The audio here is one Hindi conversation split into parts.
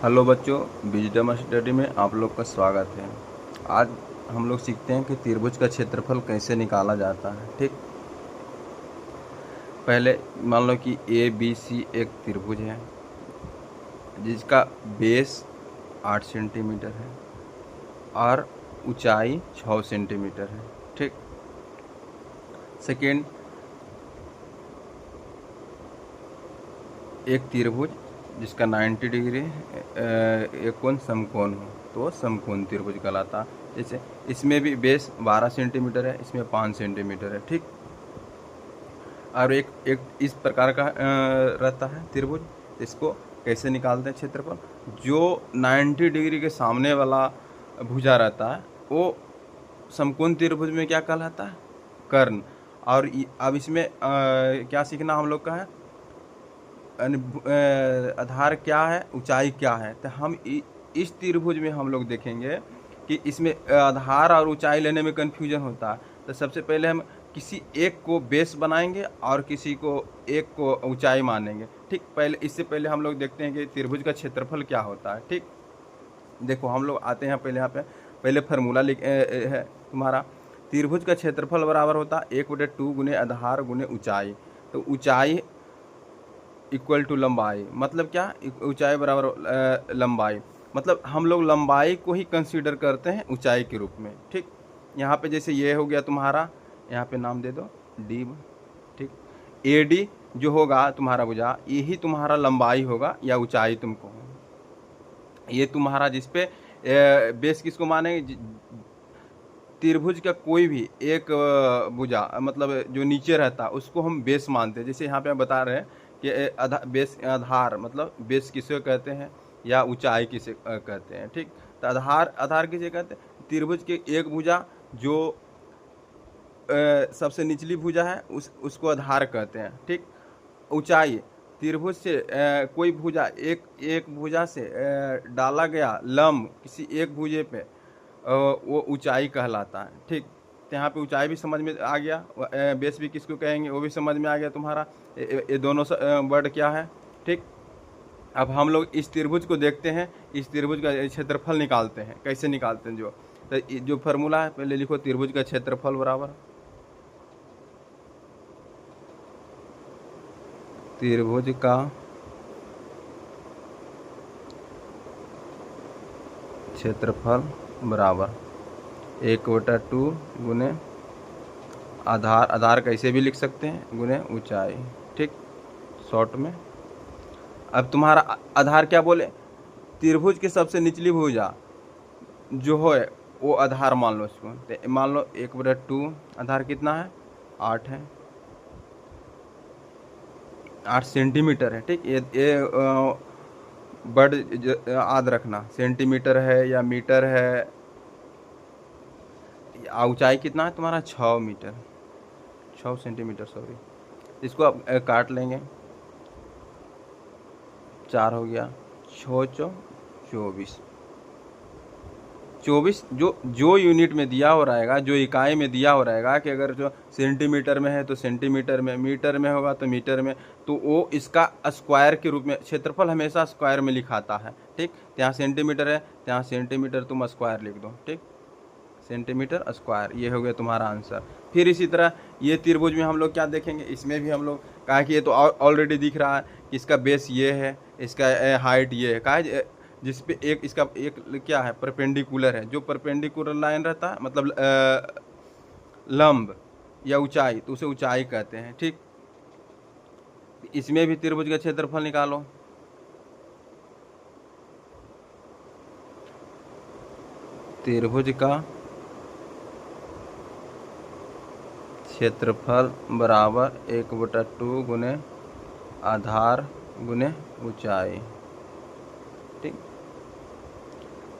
हेलो बच्चों, विजडम स्टडी में आप लोग का स्वागत है। आज हम लोग सीखते हैं कि त्रिभुज का क्षेत्रफल कैसे निकाला जाता है। ठीक, पहले मान लो कि ए बी सी एक त्रिभुज है जिसका बेस 8 सेंटीमीटर है और ऊंचाई 6 सेंटीमीटर है। ठीक, सेकेंड, एक त्रिभुज जिसका 90 डिग्री एक कोण समकोण हो तो समकोण त्रिभुज कहलाता। जैसे इसमें भी बेस 12 सेंटीमीटर है, इसमें 5 सेंटीमीटर है। ठीक, और एक एक इस प्रकार का रहता है त्रिभुज। इसको कैसे निकालते हैं क्षेत्रफल? जो 90 डिग्री के सामने वाला भुजा रहता है वो समकोण त्रिभुज में क्या कहलाता है? कर्ण। और अब इसमें क्या सीखना हम लोग का है? आधार क्या है, ऊंचाई क्या है। तो हम इस त्रिभुज में हम लोग देखेंगे कि इसमें आधार और ऊंचाई लेने में कन्फ्यूजन होता है। तो सबसे पहले हम किसी एक को बेस बनाएंगे और किसी को एक को ऊंचाई मानेंगे। ठीक, पहले इससे पहले हम लोग देखते हैं कि त्रिभुज का क्षेत्रफल क्या होता है। ठीक, देखो हम लोग आते हैं पहले यहाँ पे पहले फार्मूला है तुम्हारा। त्रिभुज का क्षेत्रफल बराबर होता है 1/2 गुने आधार गुने ऊंचाई। तो ऊंचाई इक्वल टू लंबाई, मतलब क्या? ऊंचाई बराबर लंबाई, मतलब हम लोग लंबाई को ही कंसीडर करते हैं ऊंचाई के रूप में। ठीक, यहाँ पे जैसे ये हो गया तुम्हारा, यहाँ पे नाम दे दो डी। ठीक, ए डी जो होगा तुम्हारा भुजा, यही तुम्हारा लंबाई होगा या ऊंचाई तुमको। ये तुम्हारा जिसपे बेस किसको मानेंगे? त्रिभुज का कोई भी एक भुजा मतलब जो नीचे रहता है उसको हम बेस मानते हैं। जैसे यहाँ पे हम बता रहे हैं कि बेस आधार मतलब बेस किसे कहते हैं या ऊंचाई किसे कहते हैं। ठीक, तो आधार आधार किसे कहते हैं? त्रिभुज के एक भुजा जो सबसे निचली भुजा है उसको आधार कहते हैं। ठीक, ऊंचाई त्रिभुज से कोई भुजा एक एक भुजा से डाला गया लंब किसी एक भुजे पे वो ऊंचाई कहलाता है। ठीक, तो यहाँ पे ऊंचाई भी समझ में आ गया, बेस भी किसको कहेंगे वो भी समझ में आ गया तुम्हारा। ये दोनों वर्ड क्या है। ठीक, अब हम लोग इस त्रिभुज को देखते हैं, इस त्रिभुज का क्षेत्रफल निकालते हैं। कैसे निकालते हैं? जो फार्मूला है पहले लिखो, त्रिभुज का क्षेत्रफल बराबर त्रिभुज का क्षेत्रफल बराबर 1/2 गुने आधार, आधार कैसे भी लिख सकते हैं, गुने ऊंचाई। ठीक, शॉर्ट में। अब तुम्हारा आधार क्या बोले? त्रिभुज की सबसे निचली भुजा जो है वो आधार मान लो इसको। तो मान लो 1/2 आधार कितना है? 8 है, 8 सेंटीमीटर है। ठीक, ये वर्ड याद रखना, सेंटीमीटर है या मीटर है। ऊंचाई कितना है तुम्हारा? 6 मीटर, 6 सेंटीमीटर सॉरी। इसको अब काट लेंगे, 4 हो गया, 6 चौ 24। 24 जो यूनिट में दिया हो रहेगा, जो इकाई में दिया हो रहेगा कि अगर जो सेंटीमीटर में है तो सेंटीमीटर में, मीटर में होगा तो मीटर में, तो वो इसका स्क्वायर के रूप में, क्षेत्रफल हमेशा स्क्वायर में लिखाता है। ठीक, तो यहाँ सेंटीमीटर है तो यहाँ सेंटीमीटर तुम स्क्वायर लिख दो। ठीक, सेंटीमीटर स्क्वायर, ये हो गया तुम्हारा आंसर। फिर इसी तरह ये त्रिभुज में हम लोग क्या देखेंगे, इसमें भी हम लोग कहा कि ये तो ऑलरेडी दिख रहा है कि इसका बेस ये है, इसका हाइट ये है। कहा जिस पे एक इसका एक क्या है, परपेंडिकुलर है। जो परपेंडिकुलर लाइन रहता है मतलब लंब या ऊंचाई, तो उसे ऊंचाई कहते हैं। ठीक, इसमें भी त्रिभुज का क्षेत्रफल निकालो। त्रिभुज का क्षेत्रफल बराबर 1/2 गुने आधार गुने ऊंचाई। ठीक,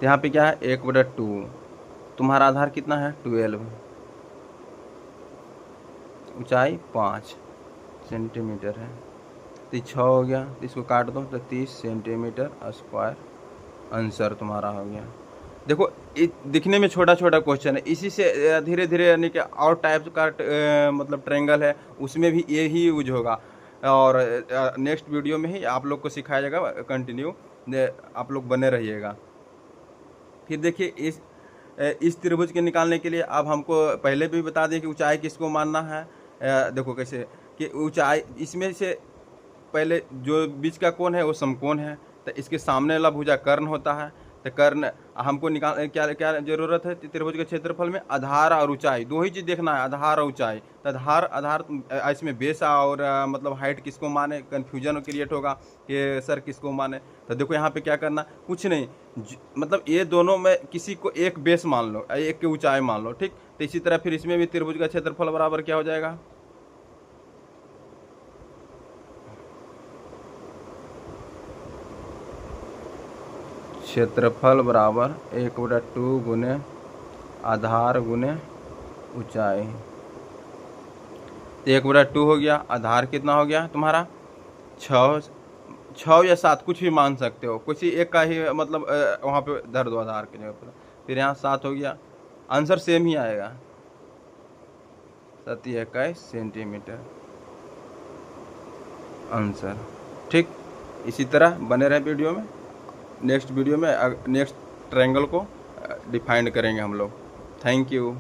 यहाँ पे क्या है? 1/2। तुम्हारा आधार कितना है? 12, ऊंचाई 5 सेंटीमीटर है। तो 6 हो गया, तो इसको काट दो तो 30 सेंटीमीटर स्क्वायर आंसर तुम्हारा हो गया। देखो दिखने में छोटा छोटा क्वेश्चन है, इसी से धीरे धीरे यानी कि और टाइप का मतलब ट्रायंगल है उसमें भी यही यूज होगा। और नेक्स्ट वीडियो में ही आप लोग को सिखाया जाएगा कंटिन्यू आप लोग बने रहिएगा। फिर देखिए इस त्रिभुज के निकालने के लिए अब हमको पहले भी बता दें कि ऊंचाई किसको मानना है। देखो कैसे कि ऊंचाई इसमें से पहले जो बीच का कोण है वो समकोण है, तो इसके सामने वाला भुजा कर्ण होता है। तो कर्ण हमको निकाल क्या क्या जरूरत है त्रिभुज के क्षेत्रफल में, आधार और ऊंचाई, दो ही चीज देखना है, आधार और ऊंचाई। तो आधार इसमें बेस और मतलब हाइट किसको माने, कन्फ्यूजन क्रिएट होगा कि सर किसको माने। तो देखो यहाँ पे क्या करना, कुछ नहीं, मतलब ये दोनों में किसी को एक बेस मान लो, एक की ऊंचाई मान लो, ठीक। तो इसी तरह फिर इसमें भी त्रिभुज का क्षेत्रफल बराबर क्या हो जाएगा, क्षेत्रफल बराबर 1/2 गुने आधार गुने ऊंचाई। 1/2 हो गया, आधार कितना हो गया तुम्हारा 6 या 7 कुछ भी मान सकते हो, कुछ ही एक का ही मतलब वहाँ पे धर दो आधार के जगह पर। फिर यहाँ 7 हो गया, आंसर सेम ही आएगा 721 सेंटीमीटर आंसर, ठीक। इसी तरह बने रहे वीडियो में, नेक्स्ट वीडियो में नेक्स्ट ट्रायंगल को डिफाइन करेंगे हम लोग। Thank you.